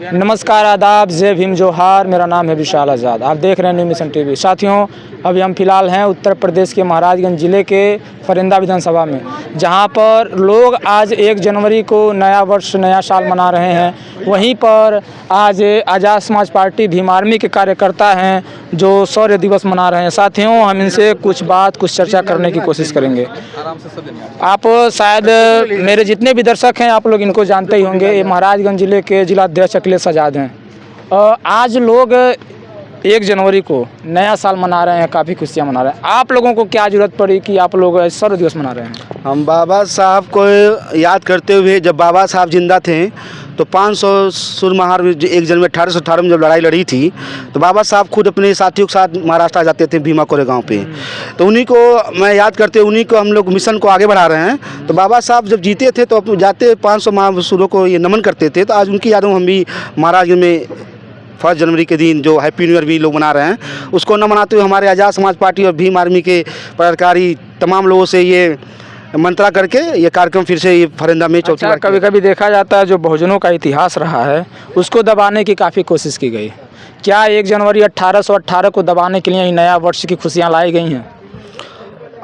नमस्कार, आदाब, जय भीम, जोहार। मेरा नाम है विशाल आज़ाद। आप देख रहे हैं न्यू मिशन टीवी। साथियों, अभी हम फिलहाल हैं उत्तर प्रदेश के महाराजगंज ज़िले के फरिंदा विधानसभा में, जहां पर लोग आज 1 जनवरी को नया वर्ष, नया साल मना रहे हैं। वहीं पर आज आज़ाद समाज पार्टी भीम आर्मी के कार्यकर्ता हैं जो शौर्य दिवस मना रहे हैं। साथियों, हम इनसे कुछ चर्चा करने की कोशिश करेंगे। आप शायद मेरे जितने भी दर्शक हैं, आप लोग इनको जानते ही होंगे। ये महाराजगंज ज़िले के जिलाध्यक्ष अखिलेश आज़ाद हैं। आज लोग 1 जनवरी को नया साल मना रहे हैं, काफ़ी खुशियाँ मना रहे हैं। आप लोगों को क्या ज़रूरत पड़ी कि आप लोग शौर्य दिवस मना रहे हैं? हम बाबा साहब को याद करते हुए, जब बाबा साहब जिंदा थे तो 500 सुरमहार 1 जनवरी 1818 में जब लड़ाई लड़ी थी, तो बाबा साहब खुद अपने साथियों के साथ महाराष्ट्र आ जाते थे भीमा कोरेगांव पे। तो उन्हीं को मैं याद करते, उन्हीं को हम लोग मिशन को आगे बढ़ा रहे हैं। तो बाबा साहब जब जीते थे तो जाते 500 महासुरों को ये नमन करते थे। तो आज उनकी यादों हम भी महाराजगंज में 1 जनवरी के दिन जो हैप्पी न्यू ईयर भी लोग मना रहे हैं, उसको न मनाते हुए हमारे आज़ाद समाज पार्टी और भीम आर्मी के पदाधिकारी तमाम लोगों से ये मंत्रा करके ये कार्यक्रम फिर से ये फरिंदा में चौथी बार। कभी कभी देखा जाता है जो बहुजनों का इतिहास रहा है उसको दबाने की काफ़ी कोशिश की गई। क्या 1 जनवरी 1818 को दबाने के लिए ही नया वर्ष की खुशियाँ लाई गई हैं?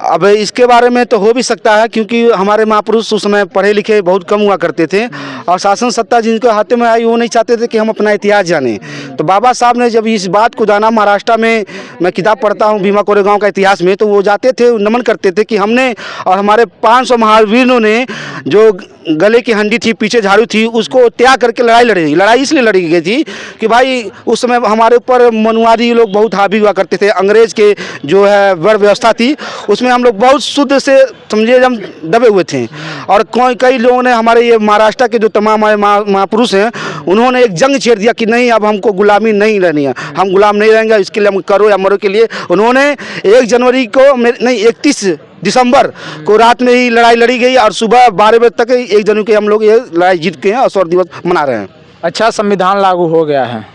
अब इसके बारे में तो हो भी सकता है, क्योंकि हमारे महापुरुष उस समय पढ़े लिखे बहुत कम हुआ करते थे और शासन सत्ता जिनके हाथ में आई वो नहीं चाहते थे कि हम अपना इतिहास जानें। तो बाबा साहब ने जब इस बात को जाना, महाराष्ट्र में मैं किताब पढ़ता हूँ भीमा कोरेगांव का इतिहास में, तो वो जाते थे, नमन करते थे कि हमने और हमारे 500 महावीरों ने जो गले की हंडी थी, पीछे झाड़ू थी, उसको त्याग करके लड़ाई इसलिए लड़ी गई थी कि भाई उस समय हमारे ऊपर मनुवादी लोग बहुत हावी हुआ करते थे। अंग्रेज के जो है वर्ण व्यवस्था थी, उसमें हम लोग बहुत शुद्ध से समझिए हम दबे हुए थे। और कई लोगों ने, हमारे ये महाराष्ट्र के जो तमाम महापुरुष हैं, उन्होंने एक जंग छेड़ दिया कि नहीं, अब हमको गुलामी नहीं रहनी है, हम गुलाम नहीं रहेंगे, इसके लिए हम करो या मरो के लिए उन्होंने 1 जनवरी को नहीं 31 दिसंबर को रात में ही लड़ाई लड़ी गई और सुबह 12 बजे तक 1 जनवरी के हम लोग ये लड़ाई जीत के हैं और शौर्य दिवस मना रहे हैं। अच्छा, संविधान लागू हो गया है,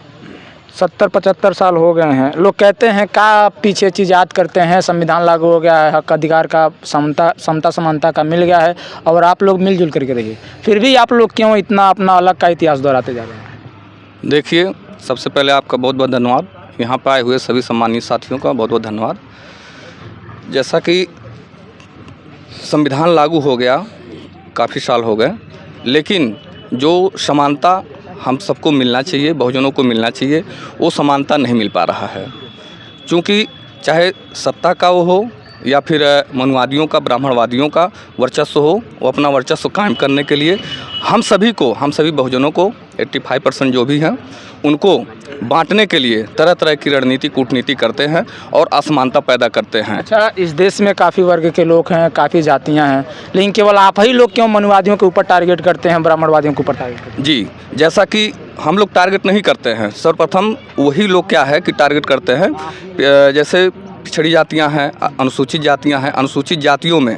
70-75 साल हो गए हैं। लोग कहते हैं क्या पीछे चीज़ याद करते हैं, संविधान लागू हो गया है, हक अधिकार का समता समानता का मिल गया है और आप लोग मिलजुल करके रहिए, फिर भी आप लोग क्यों इतना अपना अलग का इतिहास दोहराते जा रहे हैं? देखिए, सबसे पहले आपका बहुत बहुत धन्यवाद। यहाँ पर आए हुए सभी सम्मानित साथियों का बहुत बहुत धन्यवाद। जैसा कि संविधान लागू हो गया, काफ़ी साल हो गए, लेकिन जो समानता हम सबको मिलना चाहिए, बहुजनों को मिलना चाहिए, वो समानता नहीं मिल पा रहा है। क्योंकि चाहे सत्ता का वो हो या फिर मनुवादियों का, ब्राह्मणवादियों का वर्चस्व हो, वो अपना वर्चस्व कायम करने के लिए हम सभी बहुजनों को 85% जो भी हैं उनको बांटने के लिए तरह तरह की रणनीति, कूटनीति करते हैं और असमानता पैदा करते हैं। अच्छा, इस देश में काफ़ी वर्ग के लोग हैं, काफ़ी जातियां हैं, लेकिन केवल आप ही लोग क्यों मनुवादियों के ऊपर टारगेट करते हैं, ब्राह्मणवादियों के ऊपर टारगेट करते हैं? जी, जैसा कि हम लोग टारगेट नहीं करते हैं, सर्वप्रथम वही लोग क्या है कि टारगेट करते हैं। जैसे पिछड़ी जातियां हैं, अनुसूचित जातियां हैं, अनुसूचित जातियों में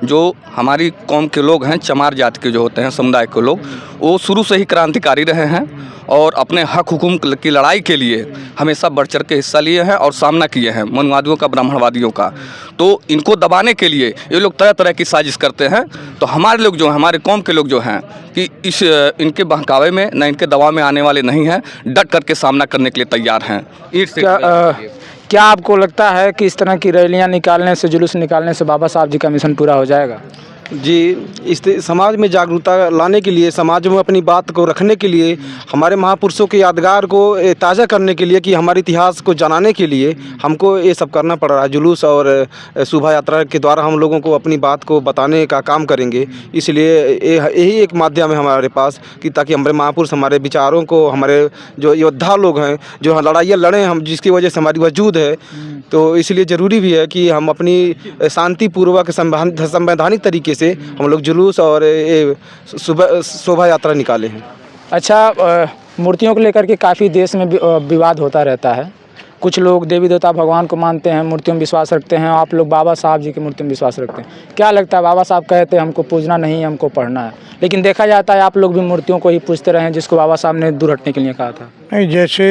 जो हमारी कौम के लोग हैं, चमार जाति के जो होते हैं समुदाय के लोग, वो शुरू से ही क्रांतिकारी रहे हैं और अपने हक हुकुम की लड़ाई के लिए हमेशा बढ़ चढ़ के हिस्सा लिए हैं और सामना किए हैं मनुवादियों का, ब्राह्मणवादियों का। तो इनको दबाने के लिए ये लोग तरह तरह की साजिश करते हैं। तो हमारे लोग जो हैं, हमारे कौम के लोग जो हैं कि इनके बहकावे में न इनके दबाव में आने वाले नहीं हैं, डट करके सामना करने के लिए तैयार हैं। क्या आपको लगता है कि इस तरह की रैलियां निकालने से, जुलूस निकालने से बाबा साहब जी का मिशन पूरा हो जाएगा? जी, इस समाज में जागरूकता लाने के लिए, समाज में अपनी बात को रखने के लिए, हमारे महापुरुषों के यादगार को ताज़ा करने के लिए, कि हमारे इतिहास को जनाने के लिए हमको ये सब करना पड़ रहा है। जुलूस और शोभा यात्रा के द्वारा हम लोगों को अपनी बात को बताने का काम करेंगे। इसलिए यही एक माध्यम है हमारे पास कि ताकि हमारे महापुरुष, हमारे विचारों को, हमारे जो योद्धा लोग हैं, जो लड़ाइयाँ लड़े हम, जिसकी वजह से हमारी वजूद है, तो इसलिए ज़रूरी भी है कि हम अपनी शांतिपूर्वक संवैधानिक तरीके से हम लोग जुलूस और शोभा यात्रा निकाले हैं। अच्छा, मूर्तियों को लेकर के काफ़ी देश में विवाद होता रहता है। कुछ लोग देवी देवता भगवान को मानते हैं, मूर्तियों में विश्वास रखते हैं, आप लोग बाबा साहब जी की मूर्ति में विश्वास रखते हैं। क्या लगता है, बाबा साहब कहते हैं हमको पूजना नहीं, हमको पढ़ना है, लेकिन देखा जाता है आप लोग भी मूर्तियों को ही पूजते रहे हैं जिसको बाबा साहब ने दूर हटने के लिए कहा था। नहीं, जैसे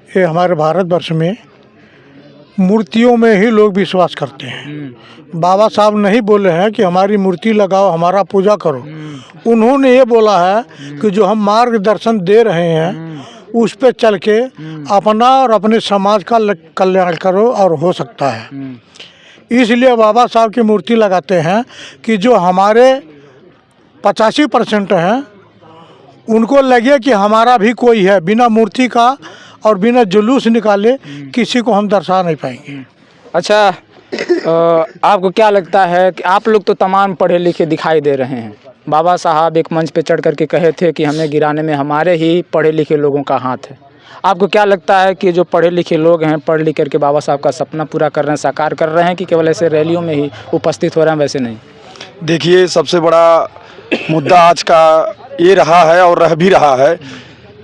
ये हमारे भारतवर्ष में मूर्तियों में ही लोग विश्वास करते हैं। बाबा साहब नहीं बोले हैं कि हमारी मूर्ति लगाओ, हमारा पूजा करो। उन्होंने ये बोला है कि जो हम मार्गदर्शन दे रहे हैं उस पे चल के अपना और अपने समाज का कल्याण करो और हो सकता है। इसलिए बाबा साहब की मूर्ति लगाते हैं कि जो हमारे 85% हैं उनको लगे कि हमारा भी कोई है। बिना मूर्ति का और बिना जुलूस निकाले किसी को हम दर्शा नहीं पाएंगे। अच्छा, आपको क्या लगता है कि आप लोग तो तमाम पढ़े लिखे दिखाई दे रहे हैं, बाबा साहब एक मंच पे चढ़ करके कहे थे कि हमें गिराने में हमारे ही पढ़े लिखे लोगों का हाथ है। आपको क्या लगता है कि जो पढ़े लिखे लोग हैं पढ़ लिख करके बाबा साहब का सपना पूरा कर रहे हैं, साकार कर रहे हैं, कि केवल ऐसे रैलियों में ही उपस्थित हो रहे हैं, वैसे नहीं? देखिए, सबसे बड़ा मुद्दा आज का ये रहा है और रह भी रहा है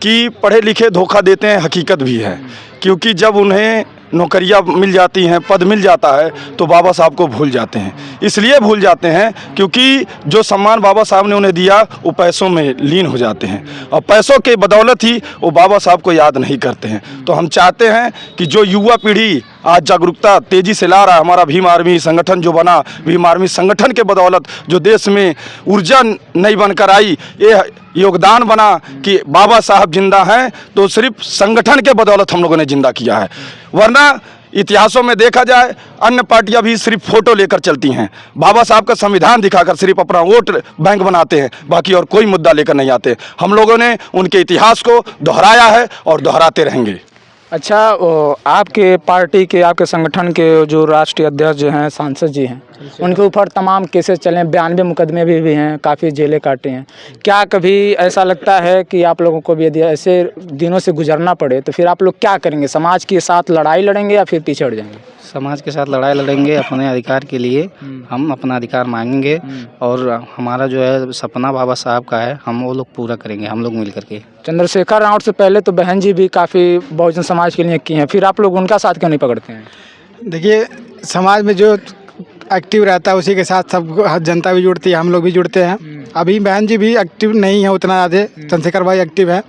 कि पढ़े लिखे धोखा देते हैं, हकीकत भी है। क्योंकि जब उन्हें नौकरियां मिल जाती हैं, पद मिल जाता है, तो बाबा साहब को भूल जाते हैं। इसलिए भूल जाते हैं क्योंकि जो सम्मान बाबा साहब ने उन्हें दिया वो पैसों में लीन हो जाते हैं और पैसों के बदौलत ही वो बाबा साहब को याद नहीं करते हैं। तो हम चाहते हैं कि जो युवा पीढ़ी आज जागरूकता तेज़ी से ला रहा है, हमारा भीम आर्मी संगठन जो बना, भीम आर्मी संगठन के बदौलत जो देश में ऊर्जा नई बनकर आई, ये योगदान बना कि बाबा साहब जिंदा हैं, तो सिर्फ संगठन के बदौलत हम लोगों ने जिंदा किया है। वरना इतिहासों में देखा जाए अन्य पार्टियां भी सिर्फ फोटो लेकर चलती हैं, बाबा साहब का संविधान दिखाकर सिर्फ अपना वोट बैंक बनाते हैं, बाकी और कोई मुद्दा लेकर नहीं आते। हम लोगों ने उनके इतिहास को दोहराया है और दोहराते रहेंगे। अच्छा, आपके पार्टी के, आपके संगठन के जो राष्ट्रीय अध्यक्ष जो हैं, सांसद जी हैं, उनके ऊपर तमाम केसेस चले, 92 मुकदमे भी हैं, काफ़ी जेलें काटे हैं। क्या कभी ऐसा लगता है कि आप लोगों को भी यदि ऐसे दिनों से गुजरना पड़े तो फिर आप लोग क्या करेंगे? समाज के साथ लड़ाई लड़ेंगे या फिर पीछे हट जाएंगे? समाज के साथ लड़ाई लड़ेंगे, अपने अधिकार के लिए हम अपना अधिकार मांगेंगे और हमारा जो है सपना बाबा साहब का है, हम वो लोग पूरा करेंगे, हम लोग मिल करके। चंद्रशेखर राउत से पहले तो बहन जी भी काफ़ी बहुजन समाज के लिए की हैं, फिर आप लोग उनका साथ क्यों नहीं पकड़ते हैं? देखिए, समाज में जो एक्टिव रहता है उसी के साथ सब जनता भी जुड़ती है, हम लोग भी जुड़ते हैं। अभी बहन जी भी एक्टिव नहीं है उतना ज़्यादा, चंद्रशेखर भाई एक्टिव है,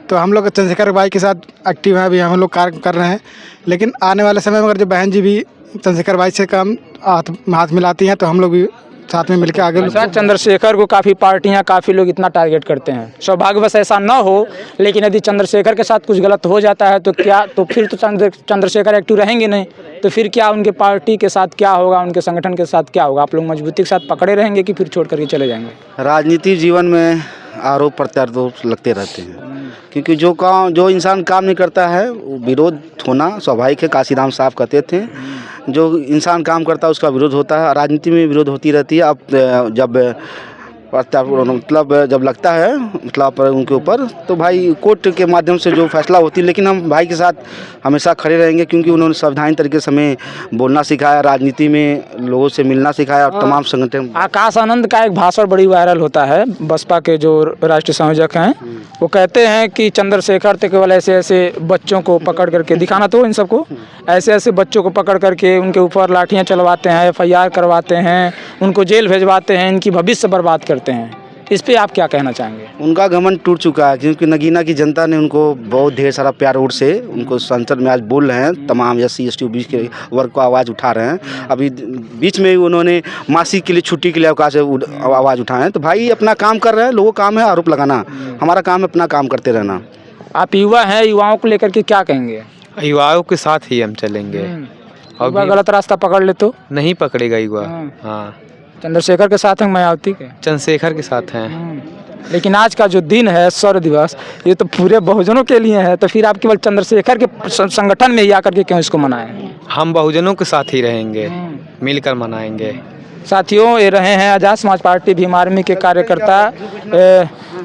तो हम लोग चंद्रशेखर भाई के साथ एक्टिव हैं, अभी हम लोग कार्य कर रहे हैं। लेकिन आने वाले समय में अगर जो बहन जी भी चंद्रशेखर भाई से काम हाथ मिलाती हैं तो हम लोग भी साथ में मिलकर आगे। अच्छा, चंद्रशेखर को काफ़ी पार्टियां, काफ़ी लोग इतना टारगेट करते हैं, सौभाग्यवश ऐसा ना हो, लेकिन यदि चंद्रशेखर के साथ कुछ गलत हो जाता है तो क्या, तो फिर तो चंद्रशेखर एक्टिव रहेंगे नहीं, तो फिर क्या उनके पार्टी के साथ क्या होगा, उनके संगठन के साथ क्या होगा? आप लोग मजबूती के साथ पकड़े रहेंगे कि फिर छोड़ करके चले जाएंगे? राजनीतिक जीवन में आरोप प्रत्यारोप लगते रहते हैं, क्योंकि जो इंसान काम नहीं करता है वो विरोध होना स्वाभाविक है। काशीराम साहब कहते थे जो इंसान काम करता है उसका विरोध होता है। राजनीति में विरोध होती रहती है। अब जब मतलब जब लगता है मतलब उनके ऊपर, तो भाई कोर्ट के माध्यम से जो फैसला होती है, लेकिन हम भाई के साथ हमेशा खड़े रहेंगे क्योंकि उन्होंने संवैधानिक तरीके से हमें बोलना सिखाया, राजनीति में लोगों से मिलना सिखाया और तमाम संगठन। आकाश आनंद का एक भाषण बड़ी वायरल होता है, बसपा के जो राष्ट्रीय संयोजक हैं, वो कहते हैं कि चंद्रशेखर तो केवल ऐसे ऐसे बच्चों को पकड़ करके, दिखाना तो इन सबको, ऐसे ऐसे बच्चों को पकड़ करके उनके ऊपर लाठियाँ चलवाते हैं, FIR करवाते हैं, उनको जेल भेजवाते हैं, इनकी भविष्य बर्बाद करते हैं। इस पे आप क्या कहना चाहेंगे? उनका घमंड टूट चुका है क्योंकि नगीना की जनता ने उनको बहुत ढेर सारा प्यार वोट से उनको संसद में आज बोल रहे हैं, तमाम SC ST OBC के वर्ग को आवाज़ उठा रहे हैं। अभी बीच में उन्होंने मासिक के लिए छुट्टी के लिए अवकाश आवाज़ उठाए हैं। तो भाई अपना काम कर रहे हैं, लोगों का काम है आरोप लगाना, हमारा काम है अपना काम करते रहना। आप युवा हैं, युवाओं को लेकर के क्या कहेंगे? युवाओं के साथ ही हम चलेंगे। युवा गलत रास्ता पकड़ ले तो नहीं पकड़ेगा युवा। हाँ, चंद्रशेखर के साथ हैं, मायावती के? चंद्रशेखर के साथ हैं। लेकिन आज का जो दिन है स्वर्ण दिवस, ये तो पूरे बहुजनों के लिए है, तो फिर आप केवल चंद्रशेखर के संगठन में ही आकर के क्यों इसको मनाएं? हम बहुजनों के साथ ही रहेंगे, मिलकर मनाएंगे। साथियों, ये रहे हैं आज़ाद समाज पार्टी भीम आर्मी के कार्यकर्ता,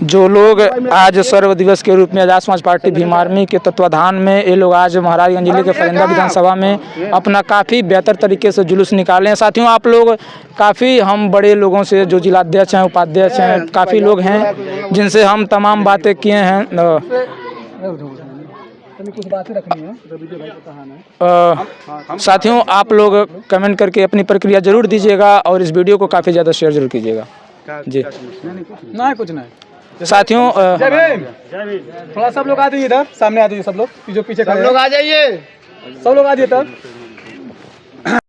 जो लोग आज सर्व दिवस के रूप में आज़ाद समाज पार्टी भीम आर्मी के तत्वाधान में ये लोग आज महाराजगंज जिले के फरिंदा विधानसभा में अपना काफ़ी बेहतर तरीके से जुलूस निकाले हैं। साथियों, आप लोग काफ़ी, हम बड़े लोगों से, जो जिलाध्यक्ष हैं, उपाध्यक्ष हैं, काफ़ी लोग हैं जिनसे हम तमाम बातें किए हैं। कुछ बातें रखनी है। साथियों, आप लोग कमेंट करके अपनी प्रक्रिया जरूर दीजिएगा और इस वीडियो को काफ़ी ज़्यादा शेयर जरूर कीजिएगा जी। नहीं कुछ नहीं। साथियों, थोड़ा सब लोग आ जाइए इधर, सामने आ जाइए सब लोग, जो पीछे खड़े लोग आ जाइए, सब लोग आ जाइए तब।